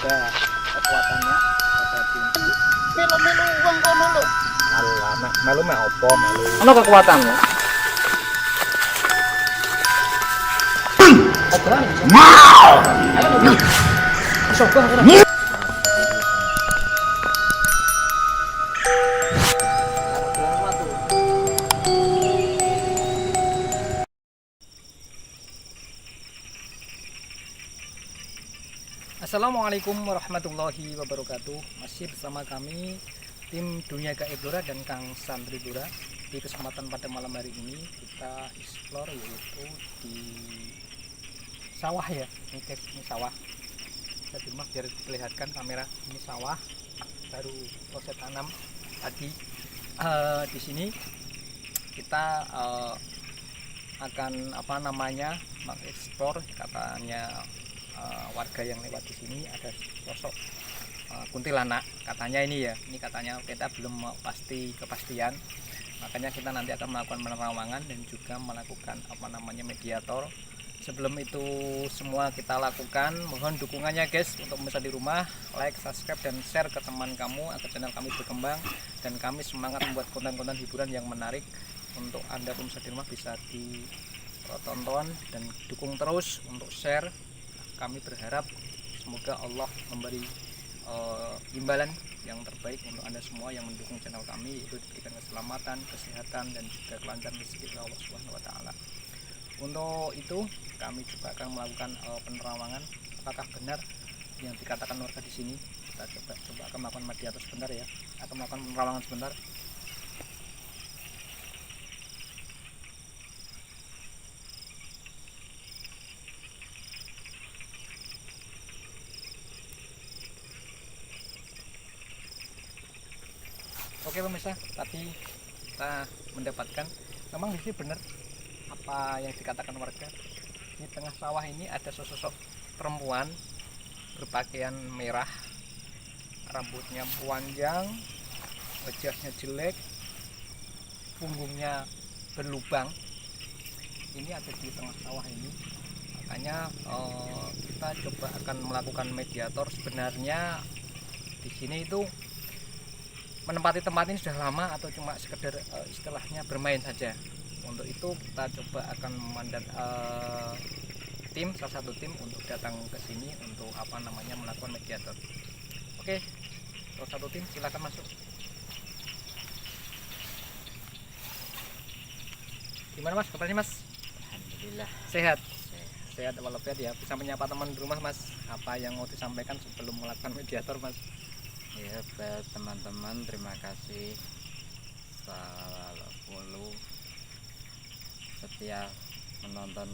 ada kekuatannya pada tim. Melu-melu uang kono lho. Alah, melu mek opo melu. Ono kekuatanmu. Obrolan. Ayo lu. Coba ora. Assalamualaikum warahmatullahi wabarakatuh. Masih bersama kami tim Dunia Gaib Blora dan Kang Sandri Blora. Di kesempatan pada malam hari ini kita explore yaitu di sawah ya. Ini guys, ini sawah. Saya di rumah biar diperlihatkan kamera. Ini sawah baru proses tanam tadi. Di sini kita akan mengeksplor katanya. Warga yang lewat di sini ada sosok kuntilanak katanya ini katanya kita belum pasti kepastian, makanya kita nanti akan melakukan penerawangan dan juga melakukan mediator. Sebelum itu semua kita lakukan, mohon dukungannya guys untuk pemirsa di rumah, like, subscribe dan share ke teman kamu agar channel kami berkembang dan kami semangat membuat konten-konten hiburan yang menarik untuk Anda pemirsa di rumah. Bisa ditonton dan dukung terus untuk share. Kami berharap semoga Allah memberi imbalan yang terbaik untuk Anda semua yang mendukung channel kami, itu diberikan keselamatan, kesehatan dan juga kelancaran rezeki Allah Subhanahu wa taala. Untuk itu kami juga akan melakukan penerawangan apakah benar yang dikatakan warga di sini. Kita coba akan melakukan mediator sebentar ya, atau melakukan penerawangan sebentar. Oke pemirsa, tadi kita mendapatkan memang di sini benar apa yang dikatakan warga. Di tengah sawah ini ada sosok perempuan berpakaian merah, rambutnya panjang, wajahnya jelek, punggungnya berlubang. Ini ada di tengah sawah ini. Makanya kita coba akan melakukan mediator. Sebenarnya di sini itu menempati tempat ini sudah lama atau cuma sekedar istilahnya bermain saja. Untuk itu kita coba akan salah satu tim untuk datang ke sini untuk melakukan mediator. Oke, salah satu tim silakan masuk. Gimana mas kabarnya mas? Alhamdulillah Sehat. Sehat walafiat ya. Bisa menyapa teman di rumah mas. Apa yang mau disampaikan sebelum melakukan mediator mas? ya, buat teman-teman terima kasih selalu setia menonton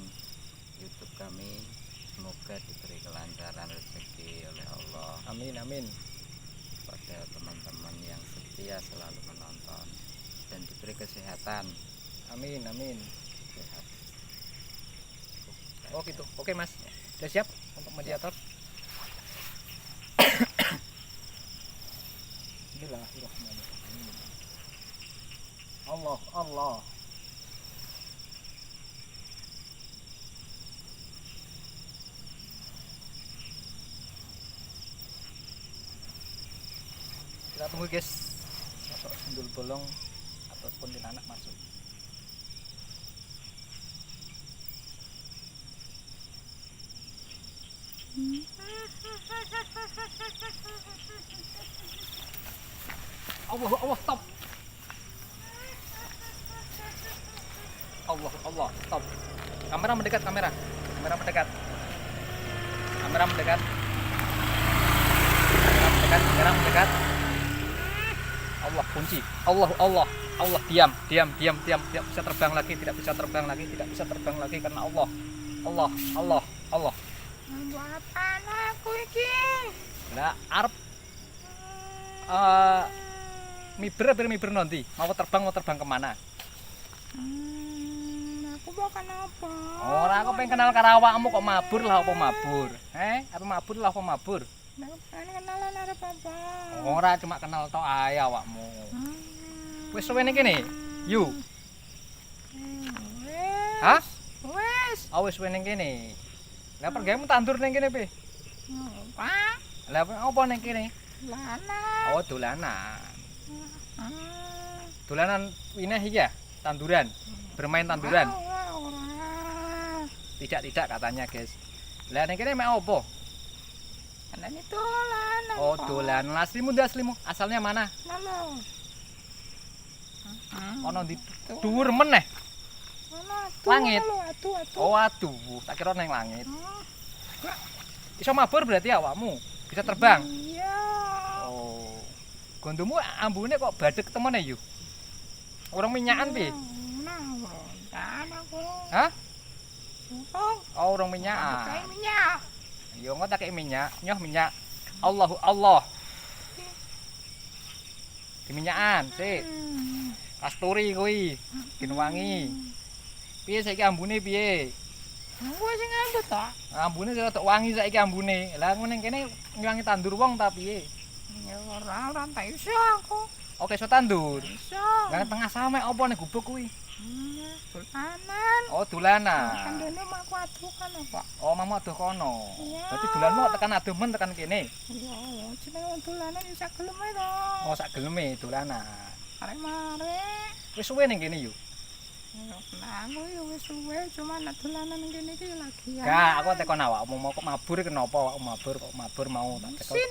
YouTube kami. Semoga diberi kelancaran rezeki oleh Allah. Amin amin. Pada teman-teman yang setia selalu menonton dan diberi kesehatan. Amin amin. Sehat. Oh gitu. Oke mas. Sudah siap untuk mediator? Bismillahirrahmanirrahim. Allah. Kita tunggu guys, sosok sundul bolong atau kuntilanak masuk. Allah, stop. Allah, stop. Kamera mendekat. Allah kunci. Allah diam. Tidak bisa terbang lagi karena Allah. Buatan aku iki. Lah arep miber nanti mau terbang kemana? Aku mau kenapa? Aku pengen kenal karo awakmu kok mabur lah apa mabur? Apa mabur? Kenalan arep apa? Ora cuma kenal tok ae awakmu. Wis suwene kene. Yu. Hah? Wes. Wis suwene kene. Lah pergimu tandur ning kene pi. Pak. Lah apa ning kene? Lanang. Oh, dolanan. Dolanan ini iki ya, tanduran. Bermain tanduran. Tidak katanya, guys. Lah ning kene mek opo? Ini dolanan. Oh, dolanan. Aslimu ndak aslimu? Asalnya mana? Lalu. Ono di dhuwur meneh. Langit. Aduh. Oh, aduh, tak kira nang langit. Iso mabur berarti awakmu. Bisa terbang. Iya. Oh. Gondomu ambune kok badhek temene yo. Urung minyakan piye? Hah? Oh, urung minyakan. Kayak minyak. Yo engko tak kei minyak, nyoh minyak. Allah. Diminyakan, sik. Kasturi kuwi. Gen wangi. Piye saiki ambune piye? Gua sing ngambet ta. Ambune sing tok wangi saiki ambune. Lah ngene kene ngilangi tandur wong ta piye? Ya ora tak iso aku. Oke, iso tandur. Iso. Lah tengah sawah mek apa ning gubuk kuwi? Dolanan. Oh, dolanan. Kandene mak aduh kan apa? Oh, mama aduh kono. Iya. Berarti dolanmu kok tekan aduh men tekan kene. Iya, jeneng dolanan iso gelem ae to. Oh, sak geleme dolanan. Arek mare. Wis suwe ning kene yo. Nah, aku ya wis suwe, cuma nek dolanan kene iki lagi ya. Gak, aku tekon awakmu mau kok mabur kenapa awakmu mabur mau tak tekon. Isin.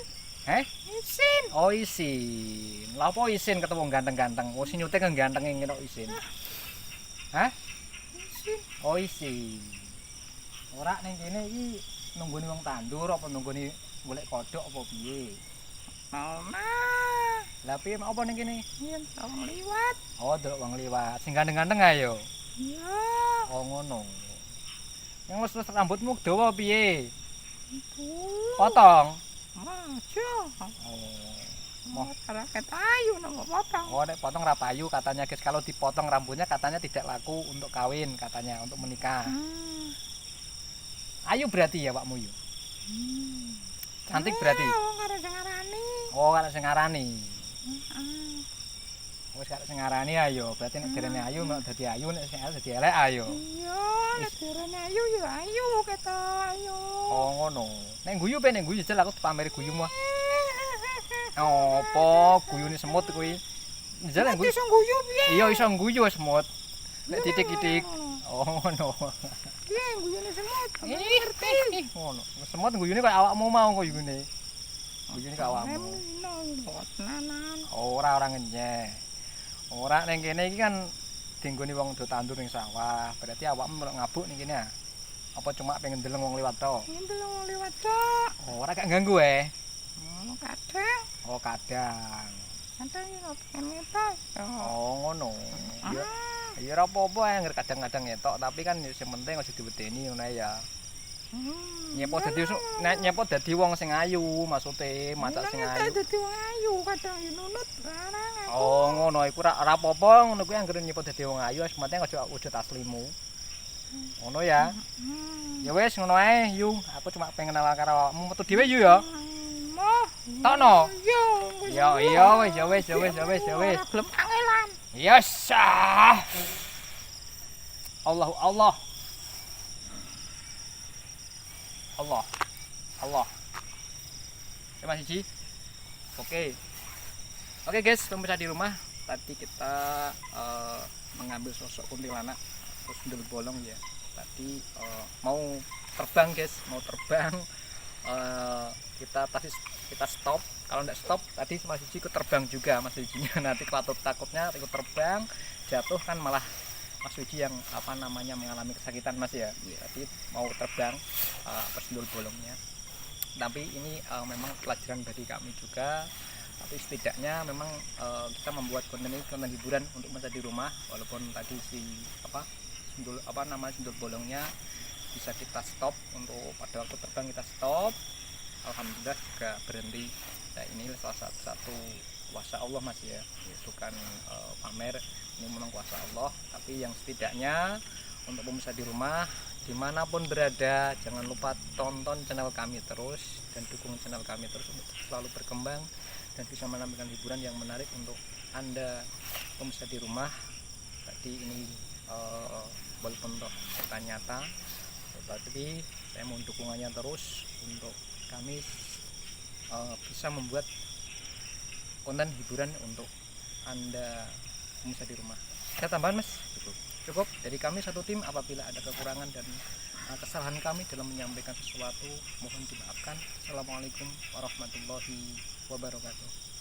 Heh? Isin. Oh, isin. Lah apa isin ketemu ganteng-ganteng? Oh, sinyute kan ganteng ngene kok isin. Hah? Isin. Oh, isin. Ora ning kene iki nunggoni wong tandur apa nunggoni golek kodhok apa piye? Nah, Lah piye apa ning kene? yen tau liwat. Oh, delok wong liwat. Sing ganteng-ganteng ayo. Iya. Oh, ngono. Yang wis rambutmu dawa piye? Tuh. Potong. Maju. Oh. Mau raket ayu nang potong. Oh, nek potong ra payu katanya guys, kalau dipotong rambutnya katanya tidak laku untuk kawin katanya, untuk menikah. Ayu berarti ya Pakmu yo. Cantik berarti. Oh, karo sing ngarani. Oh, kalau sing ngarani. Heeh. Wis kalau sing ngarani ayo, berarti nek derene ayu nek dadi ayu, nek sing elek dadi elek ayo. Iya, nek derene ayu ya ayu ketok ayu. Oh, ngono. Nek guyu pe nek guyu jel aku pameri guyumu. Opo guyune semut kuwi? Jel nek guyu. Iso guyu piye? Iya iso guyu semut. Nek titik-titik. Oh, ngono. Piye guyune semut? Ih, ngono. Semut guyune kaya awakmu mau guyune. Guyune kaya awakmu. Nanan. Ora ngenyek. Ora ning kene iki kan dinggoni wong do tandur ning sawah. Berarti awakmu melok ngabuk ning kene. Apa cuma pengen deleng wong liwat tok? Ndelok liwat tok. Ora gak ganggu Kadang. Oh, kadang. Kadang yo pengen ngetok. Oh, ngono. Ya ya ora apa-apa angger kadang-kadang ngetok, tapi kan sing penting aja diwedeni ngono ya. Nyepo dadi nyepo dadi wong sing ayu maksude, maca sing ayu. Dadi wong ayu kadang yo nunut barang aku. Oh, ngono iku ora apa-apa ngono kuwi angger nyepo dadi wong ayu, wis penting aja wujud aslimu. Ngono ya. Ya wis ngono ae, Yu. Aku cuma pengen kenal karo awakmu metu dhewe Yu ya. Tokno. Yo iya wis ya wis. Gelem kangelan. Ya sah. Allah. Terima kasih. Oke guys, pemirsa di rumah tadi kita mengambil sosok kuntilanak terus sundel bolong ya. Tadi mau terbang guys, kita stop. Kalau tidak stop tadi Mas Yuji ikut terbang juga Mas Yujinya. Nanti takutnya ikut terbang jatuh kan malah Mas Yuji yang mengalami kesakitan Mas ya. Tadi mau terbang persendul bolongnya. Tapi ini memang pelajaran bagi kami juga. Tapi setidaknya memang kita membuat konten ini konten hiburan untuk masa di rumah, walaupun tadi sendul bolongnya bisa kita stop untuk pada waktu terbang kita stop. Alhamdulillah juga berhenti. Nah, ini salah satu kuasa Allah Mas ya, bukan pamer, ini memang kuasa Allah. Tapi yang setidaknya untuk pemirsa di rumah dimanapun berada, jangan lupa tonton channel kami terus dan dukung channel kami terus untuk selalu berkembang dan bisa menampilkan hiburan yang menarik untuk Anda pemirsa di rumah. Tadi ini walaupun nyata, tapi saya mohon dukungannya terus untuk kami bisa membuat konten hiburan untuk Anda pemirsa di rumah. Ada tambahan Mas? Cukup. Dari kami satu tim, apabila ada kekurangan dan kesalahan kami dalam menyampaikan sesuatu mohon dimaafkan. Assalamualaikum warahmatullahi wabarakatuh.